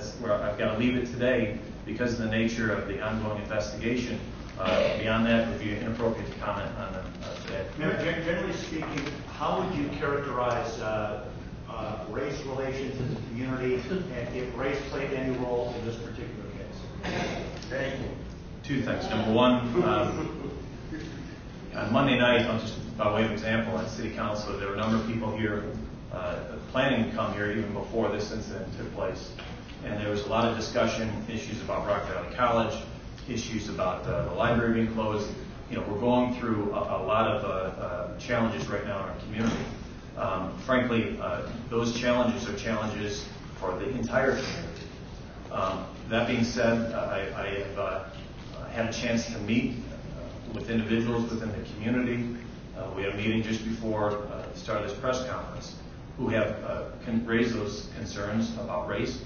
that's where I've got to leave it today because of the nature of the ongoing investigation. Beyond that, it would be inappropriate to comment on them today. Generally speaking, how would you characterize race relations in the community, and if race played any role in this particular case? Thank you. Two things. Number one, on Monday night, just by way of example, at City Council, there were a number of people here planning to come here even before this incident took place. And there was a lot of discussion, issues about Rock Valley College, issues about the library being closed. You know, we're going through a lot of challenges right now in our community. Frankly, those challenges are challenges for the entire community. That being said, I have had a chance to meet with individuals within the community. We had a meeting just before the start of this press conference who have raised those concerns about race.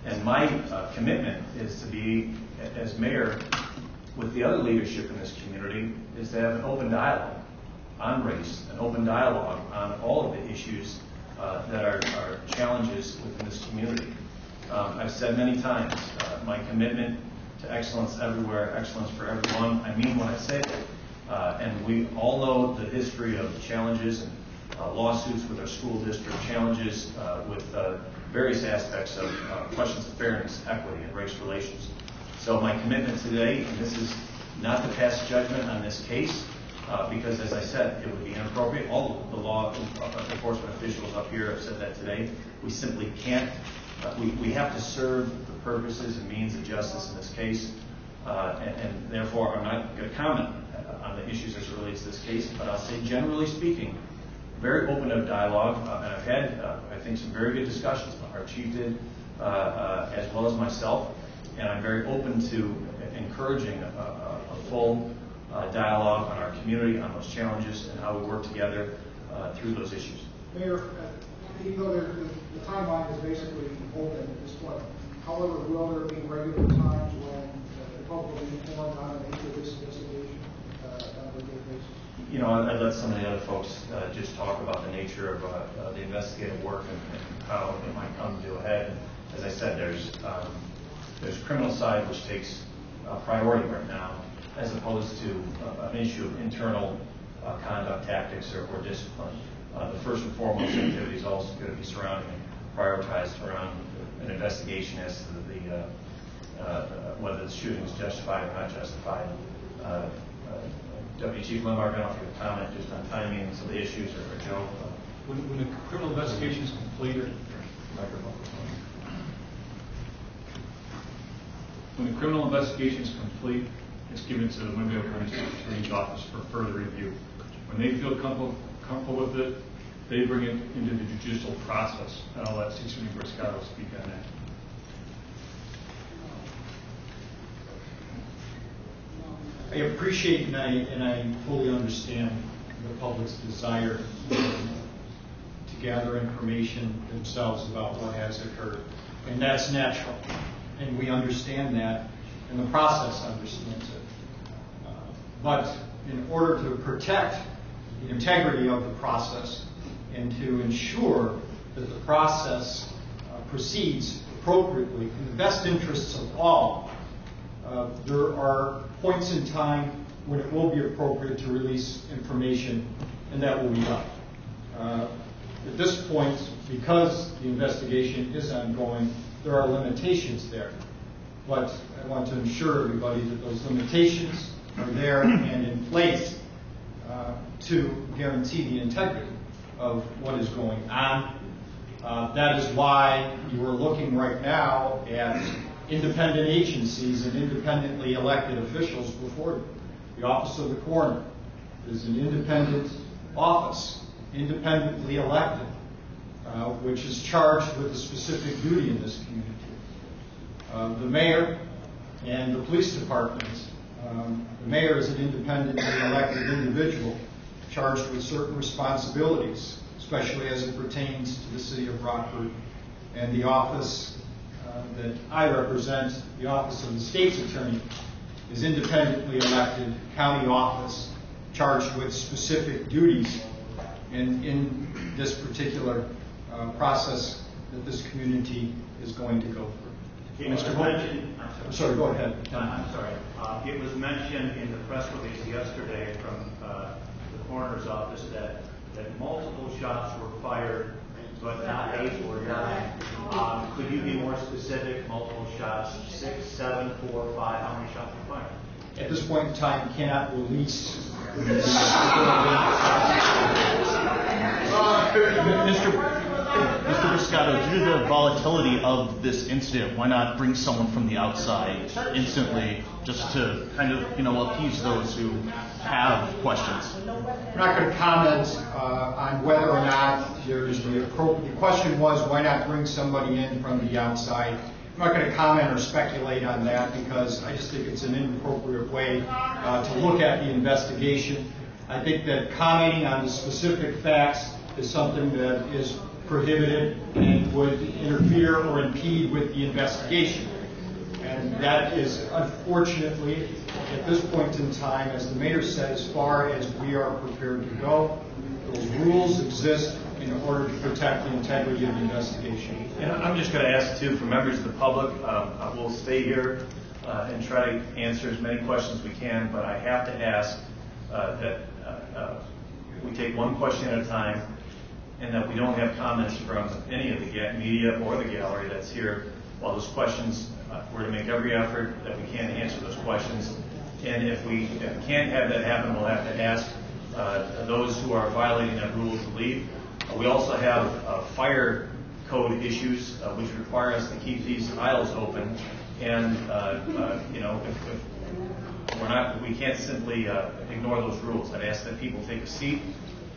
And my commitment is to be, as mayor, with the other leadership in this community, is to have an open dialogue on race, an open dialogue on all of the issues that are challenges within this community. I've said many times, my commitment to excellence everywhere, excellence for everyone. I mean when I say it. And we all know the history of challenges and lawsuits with our school district, challenges with various aspects of questions of fairness, equity, and race relations. So my commitment today, and this is not to pass judgment on this case, because as I said, it would be inappropriate. All of the law enforcement officials up here have said that today. We simply can't. We have to serve the purposes and means of justice in this case, and therefore I'm not going to comment on the issues as it relates to this case, but I'll say generally speaking, very open to dialogue, and I've had, I think, some very good discussions. Our chief did, as well as myself, and I'm very open to encouraging a full dialogue on our community, on those challenges, and how we work together through those issues. Mayor, even though the timeline is basically open at this point, however, will there be regular times when the public will be informed on the nature of this investigation on a regular basis? You know, I'd let some of the other folks just talk about the nature of the investigative work and how it might come to a head. As I said, there's criminal side which takes priority right now, as opposed to an issue of internal conduct, tactics, or discipline. The first and foremost activity is also going to be surrounding and prioritized around an investigation as to whether the shooting was justified or not justified. Deputy Chief Limbaugh, I don't know if you have a comment just on timing and some of the issues, or Joe. When the criminal investigation is completed, when the criminal investigation is complete, it's given to the Winnebago County Attorney's Office for further review. When they feel comfortable with it, they bring it into the judicial process, and I'll let Cecily Briscoe speak on that. I appreciate and I fully understand the public's desire to gather information themselves about what has occurred, and that's natural, and we understand that, and the process understands it. But in order to protect the integrity of the process and to ensure that the process proceeds appropriately in the best interests of all, there are points in time when it will be appropriate to release information, and that will be done. At this point, because the investigation is ongoing, there are limitations there. But I want to assure everybody that those limitations are there and in place to guarantee the integrity of what is going on. That is why you are looking right now at independent agencies and independently elected officials before you. The Office of the Coroner is an independent office, independently elected, which is charged with a specific duty in this community. The mayor and the police department. The mayor is an independently elected individual charged with certain responsibilities, especially as it pertains to the city of Rockford, and the office that I represent, the Office of the State's Attorney, is independently elected county office charged with specific duties in this particular process that this community is going to go through. It was Mr. mentioned, I'm sorry, go ahead. I'm sorry. It was mentioned in the press release yesterday from the coroner's office that multiple shots were fired, but not 8 or 9. Could you be more specific? Multiple shots, 6, 7, 4, 5. How many shots were fired? At this point in time, cannot release. Mr. Biscotto, due to the volatility of this incident, why not bring someone from the outside instantly just to kind of, appease those who have questions? I'm not going to comment on whether or not there's the appropriate. The question was, why not bring somebody in from the outside? I'm not going to comment or speculate on that because I just think it's an inappropriate way to look at the investigation. I think that commenting on the specific facts is something that is prohibited and would interfere or impede with the investigation. And that is unfortunately, at this point in time, as the mayor said, as far as we are prepared to go. Those rules exist in order to protect the integrity of the investigation. And I'm just going to ask, too, for members of the public, we'll stay here and try to answer as many questions as we can, but I have to ask that we take one question at a time and that we don't have comments from any of the media or the gallery that's here while those questions, we're to make every effort that we can to answer those questions. And if we can't have that happen, we'll have to ask those who are violating that rule to leave. We also have fire code issues which require us to keep these aisles open. And if we can't simply ignore those rules. I'd ask that people take a seat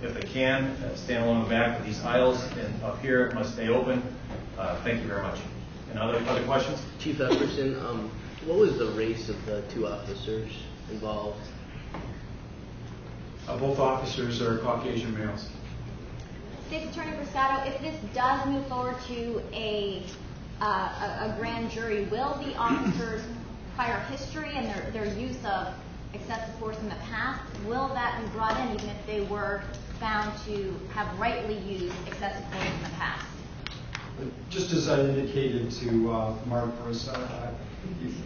if they can, stand along the back of these aisles, and up here must stay open. Thank you very much. And other questions? Chief Epperson, what was the race of the 2 officers involved? Both officers are Caucasian males. State's Attorney Biscotto, if this does move forward to a grand jury, will the officers' prior history and their use of excessive force in the past, will that be brought in even if they were found to have rightly used excessive force in the past? Just as I indicated to Mark,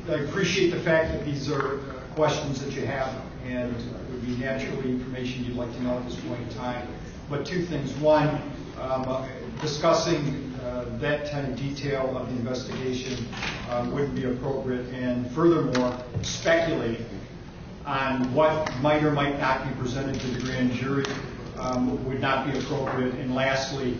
I appreciate the fact that these are questions that you have and it would be naturally information you'd like to know at this point in time. But 2 things. One, discussing that kind of detail of the investigation wouldn't be appropriate. And furthermore, speculating on what might or might not be presented to the grand jury would not be appropriate. And lastly,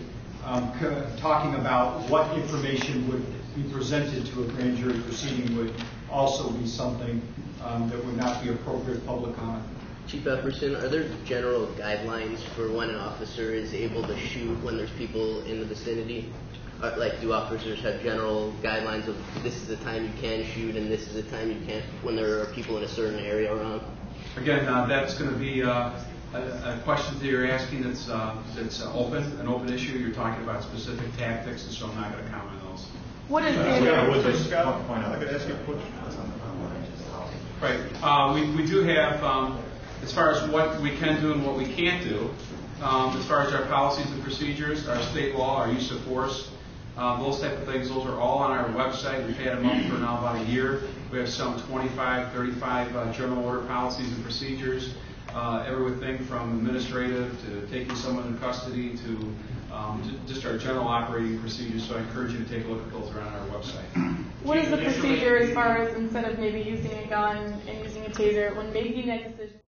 talking about what information would be presented to a grand jury proceeding would also be something that would not be appropriate public comment. Chief Epperson, are there general guidelines for when an officer is able to shoot when there's people in the vicinity? Like, do officers have general guidelines of this is the time you can shoot and this is the time you can't when there are people in a certain area around? Again, that's going to be a question that you're asking that's an open issue. You're talking about specific tactics, and so I'm not going to comment on those. What is I could ask you a question. Right. We do have, as far as what we can do and what we can't do, as far as our policies and procedures, our state law, our use of force, those type of things, those are all on our website. We've had them up for now about a year. We have some 25, 35 general order policies and procedures, everything from administrative to taking someone in custody to just our general operating procedures. So I encourage you to take a look at those around our website. What is the procedure as far as instead of maybe using a gun and using a taser when making that decision?